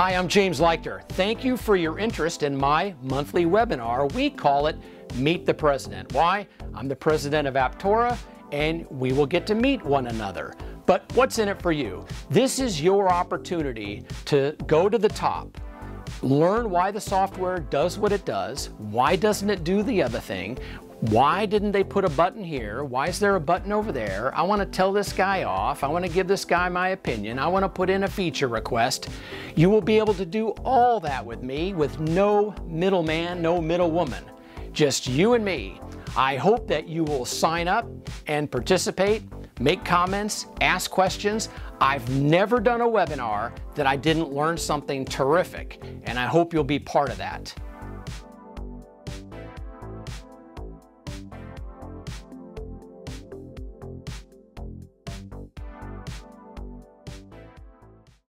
Hi, I'm James Leichter. Thank you for your interest in my monthly webinar. We call it Meet the President. Why? I'm the president of Aptora, and we will get to meet one another. But what's in it for you? This is your opportunity to go to the top, learn why the software does what it does, why doesn't it do the other thing, why didn't they put a button here, why is there a button over there, I want to tell this guy off, I want to give this guy my opinion, I want to put in a feature request. You will be able to do all that with me with no middleman, no middlewoman, just you and me. I hope that you will sign up and participate, make comments, ask questions. I've never done a webinar that I didn't learn something terrific, and I hope you'll be part of that.